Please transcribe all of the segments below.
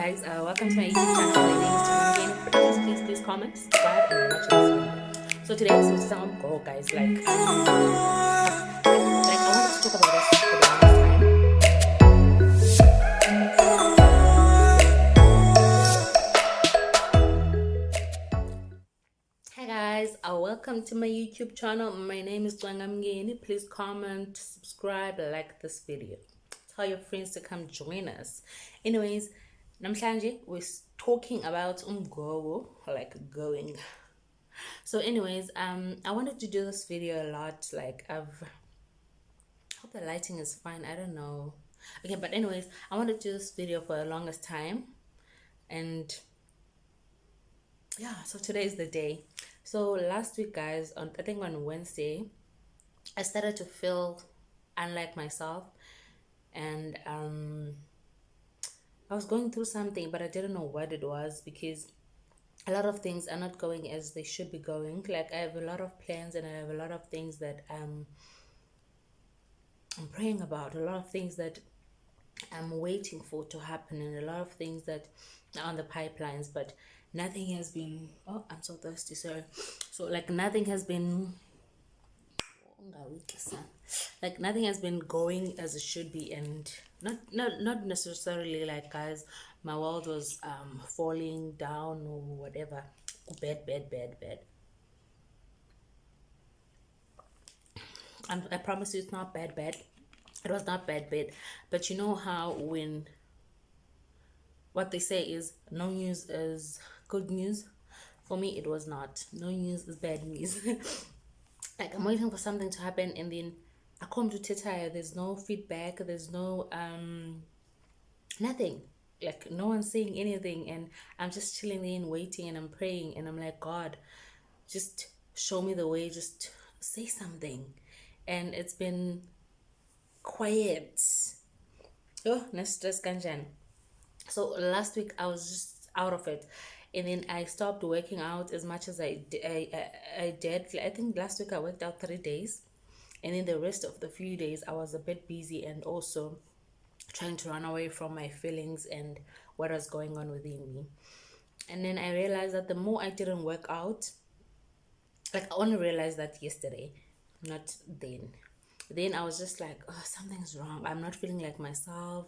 guys, welcome to my YouTube channel. My name is Tony. Please comment, subscribe, and watch this video. So today, so some go, guys. I wanted to talk about this for the longest time. Hi guys, welcome to my YouTube channel. My name is Twangamngeni. Please comment, subscribe, like this video. Tell your friends to come join us. Anyways, namhlanje we're talking about umgogo, like going. So anyways, I wanted to do this video a lot. Hope the lighting is fine. I don't know. Okay, but anyways, I wanted to do this video for the longest time, and yeah, so today is the day. So last week, guys, I think on Wednesday, I started to feel unlike myself, and I was going through something, but I didn't know what it was because a lot of things are not going as they should be going. Like I have a lot of plans and I have a lot of things that I'm praying about, a lot of things that I'm waiting for to happen, and a lot of things that are on the pipelines, but nothing has been. Oh, I'm so thirsty. Sorry. So like nothing has been. Like nothing has been going as it should be, and not necessarily like, guys, my world was falling down or whatever. Bad. And I promise you, it's not bad. It was not bad. But you know how when what they say is no news is good news. For me, it was not. No news is bad news. Like I'm waiting for something to happen, and then I come to Tetaya. There's no feedback. There's no nothing. Like no one's saying anything, and I'm just chilling in, waiting, and I'm praying, and I'm like, God, just show me the way. Just say something, and it's been quiet. Oh, stress kanjan. So last week I was just out of it, and then I stopped working out as much as I did. I think last week I worked out 3 days, and then the rest of the few days I was a bit busy and also trying to run away from my feelings and what was going on within me. And then I realized that the more I didn't work out, like I only realized that yesterday, not then. Then I was just like, oh, something's wrong. I'm not feeling like myself.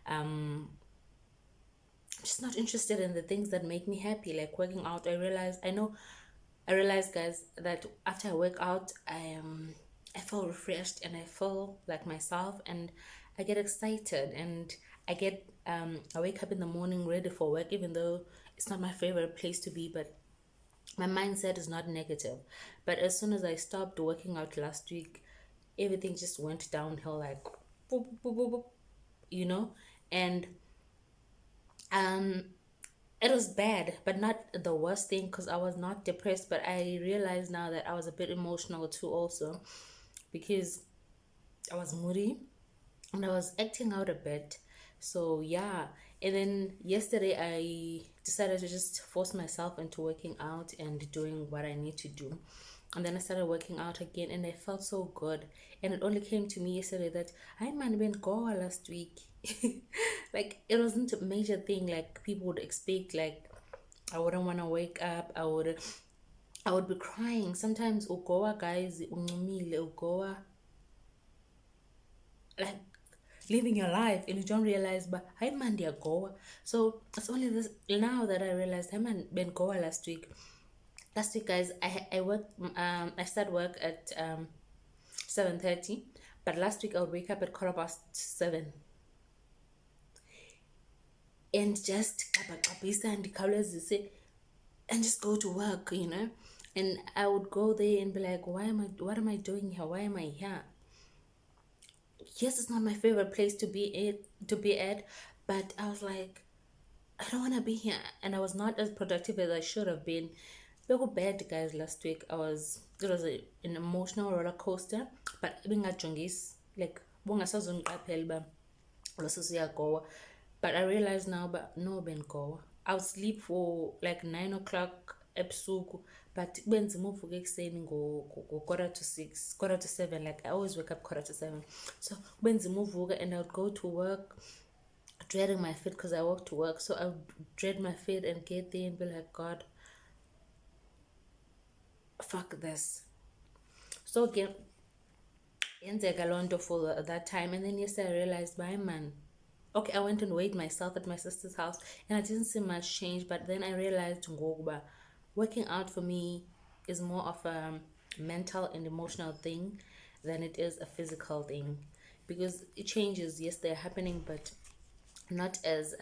Um, just not interested in the things that make me happy, like working out. I realized, guys, that after I work out, I feel refreshed and I feel like myself, and I get excited, and I wake up in the morning ready for work, even though it's not my favorite place to be, but my mindset is not negative. But as soon as I stopped working out last week, everything just went downhill, like boop, boop, boop, boop, you know. And um it was bad, but not the worst thing, because I was not depressed, but I realized now that I was a bit emotional too also, because I was moody and I was acting out a bit. So yeah, and then yesterday I decided to just force myself into working out and doing what I need to do. And then I started working out again, and I felt so good. And it only came to me yesterday that I might have been Goa last week. Like it wasn't a major thing like people would expect. Like I wouldn't want to wake up. I would be crying. Sometimes Ugoa, guys, uncumile Ugoa, like living your life, and you don't realize, but I man dear Goa. So it's only this now that I realized I man been Goa last week. Last week, guys, I worked. I started work at 7:30, but last week I would wake up at 7:15 and just and just go to work, you know. And I would go there and be like, what am I doing here? Why am I here? Yes, it's not my favorite place to be at, but I was like, I don't want to be here, and I was not as productive as I should have been. Very bad, guys. Last week it was an emotional roller coaster, but bengajongis like bungasazongiqaphela uba lose siyagowa. But I realize now, but no, Ben go. I'll sleep for like 9 o'clock ebusuku, but kube nzima uvuka ekuseni quarter to 6, quarter to 7. Like I always wake up quarter to 7, so kube nzima uvuka, and I'll go to work dreading my feet because I walk to work. So I would dread my feet and get there and be like, God, fuck this. So again, yenzeka loo nto for that time. And then yesterday I realized, bye man. Okay, I went and weighed myself at my sister's house and I didn't see much change. But then I realized ngokuba working out for me is more of a mental and emotional thing than it is a physical thing. Because it changes, yes, they're happening, but not as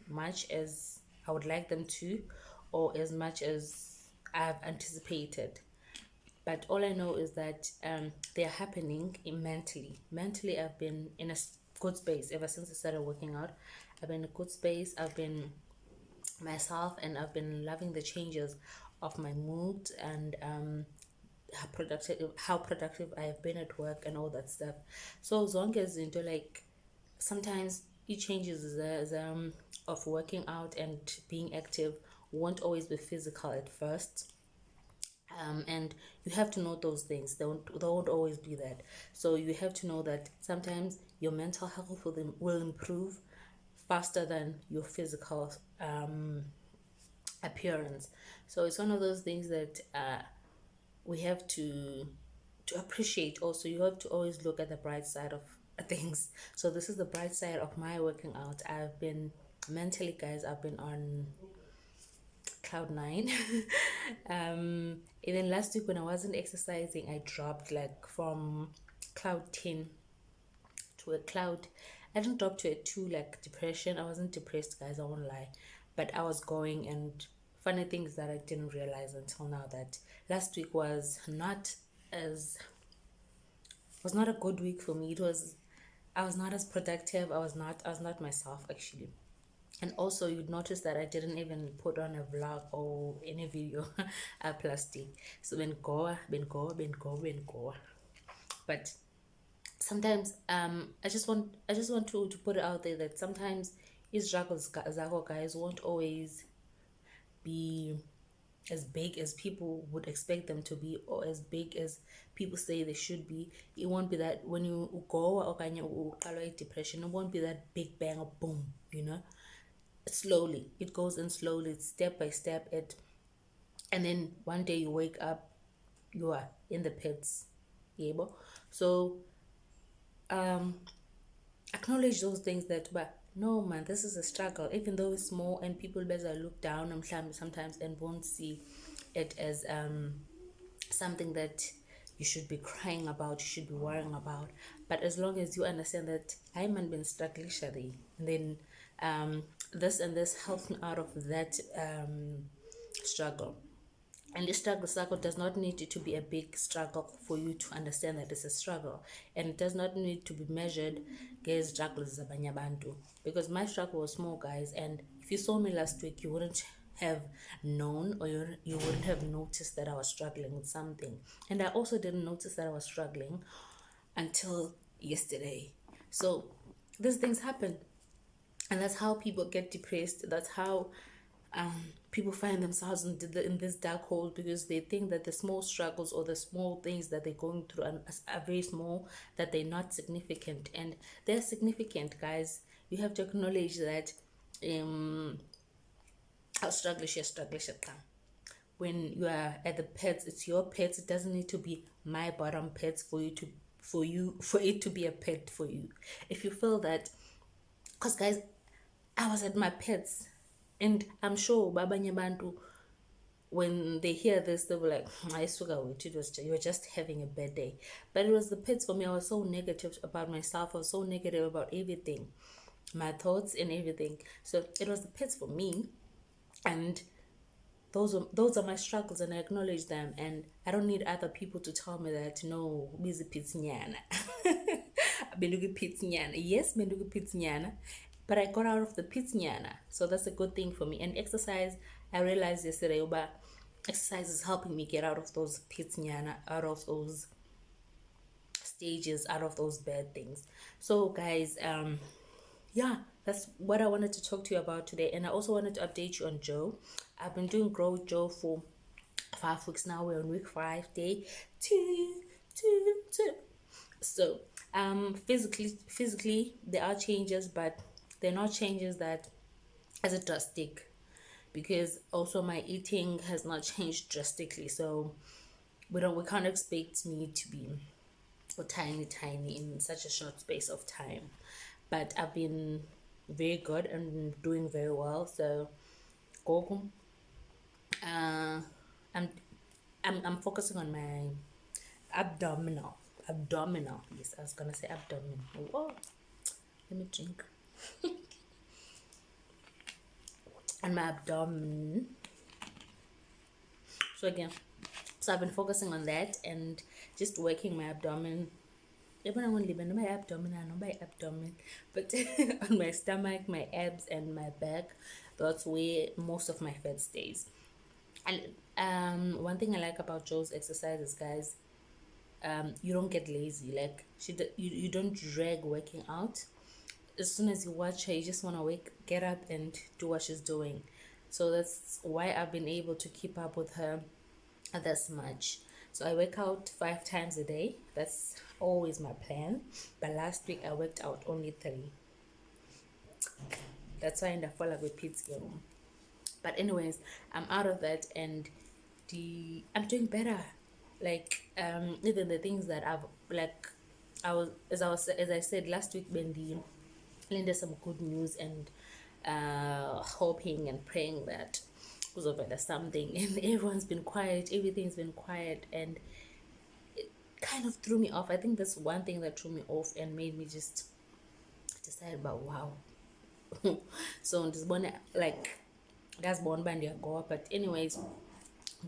much as I would like them to, or as much as I've anticipated. But all I know is that they're happening mentally. Mentally, I've been in a good space ever since I started working out. I've been in a good space. I've been myself, and I've been loving the changes of my mood and how productive I have been at work and all that stuff. So as long as into like sometimes it changes of working out and being active won't always be physical at first, and you have to know those things. They won't always be that. So you have to know that sometimes your mental health will improve faster than your physical appearance. So it's one of those things that we have to appreciate. Also, you have to always look at the bright side of things. So this is the bright side of my working out. I've been mentally, guys, I've been on cloud nine. Even last week when I wasn't exercising, I dropped like from cloud 10 to a cloud. I didn't drop to a 2 like depression. I wasn't depressed, guys, I won't lie. But I was going, and funny things that I didn't realize until now, that last week as was not a good week for me. I was not as productive. I was not myself actually. And also you'd notice that I didn't even put on a vlog or any video a plastic. So ben goa. But sometimes I just want to put it out there that sometimes these struggles zako, guys, won't always be as big as people would expect them to be, or as big as people say they should be. It won't be that when you go or depression, it won't be that big bang or boom, slowly. It goes in slowly, it's step by step. And then one day you wake up, you are in the pits. Yeah, so acknowledge those things, that but no man, this is a struggle, even though it's small, and people better look down on sometimes and won't see it as something that you should be crying about, you should be worrying about. But as long as you understand that I man been struggling, Shari, and then this and this helps me out of that struggle. And this struggle does not need to be a big struggle for you to understand that it's a struggle. And it does not need to be measured against struggles of bantu. Because my struggle was small, guys. And if you saw me last week, you wouldn't have known, or you wouldn't have noticed that I was struggling with something. And I also didn't notice that I was struggling until yesterday. So these things happen. And that's how people get depressed. That's how people find themselves in this dark hole, because they think that the small struggles or the small things that they're going through are very small, that they're not significant. And they're significant, guys. You have to acknowledge that how struggles. When you are at the pets, it's your pets. It doesn't need to be my bottom pets for it to be a pet for you. If you feel that, because guys, I was at my pets, and I'm sure babanye bantu, when they hear this, they were like, I swear you were just having a bad day. But it was the pits for me. I was so negative about myself. I was so negative about everything, my thoughts and everything. So it was the pits for me, and those are my struggles, and I acknowledge them. And I don't need other people to tell me that, no, busy pits nyana. Bendugu pits nyana. Yes, bendugu pits nyana. But I got out of the pits nyana. So that's a good thing for me. And exercise, I realized yesterday, exercise is helping me get out of those pits nyana, out of those stages, out of those bad things. So guys, yeah, that's what I wanted to talk to you about today. And I also wanted to update you on Joe. I've been doing Grow with Joe for 5 weeks now. We're on week 5, day 2. So physically there are changes, but they're not changes that as a drastic, because also my eating has not changed drastically. So we can't expect me to be tiny in such a short space of time. But I've been very good and doing very well. So go. Uh, I'm I'm focusing on my abdominal. Yes, I was gonna say abdomen. Whoa, let me drink. And my abdomen. So again, so I've been focusing on that and just working my abdomen. Even I won't live in my abdomen, I know my abdomen, but on my stomach, my abs, and my back, that's where most of my fat stays. And one thing I like about Joe's exercises, guys, you don't get lazy. Like you don't drag working out. As soon as you watch her, you just want to get up and do what she's doing. So that's why I've been able to keep up with her this much. So I work out 5 times a day. That's always my plan. But last week I worked out only 3. That's why I end up falling with pizza. But anyways, I'm out of that, and I'm doing better. Like even the things that I've like as I said last week, Bendy Linda some good news, and hoping and praying that was over there something, and everyone's been quiet, everything's been quiet, and it kind of threw me off. I think that's one thing that threw me off and made me just decide about wow. So this one, like, that's one band you go. But anyways,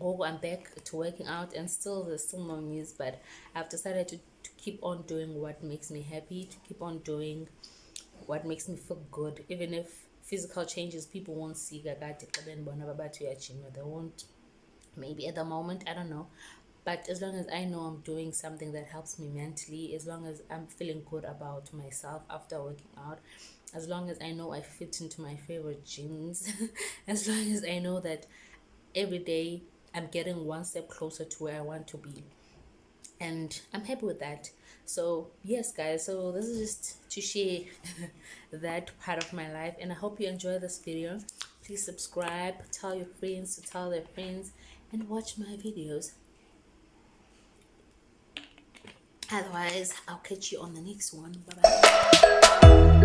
go, I'm back to working out, and still there's still no news, but I've decided to keep on doing what makes me happy, to keep on doing what makes me feel good, even if physical changes people won't see. They won't, maybe at the moment, I don't know. But as long as I know I'm doing something that helps me mentally, as long as I'm feeling good about myself after working out, as long as I know I fit into my favorite jeans, as long as I know that every day I'm getting one step closer to where I want to be, and I'm happy with that. So yes, guys, so this is just to share that part of my life, and I hope you enjoy this video. Please subscribe, tell your friends to tell their friends, and watch my videos. Otherwise, I'll catch you on the next one. Bye bye.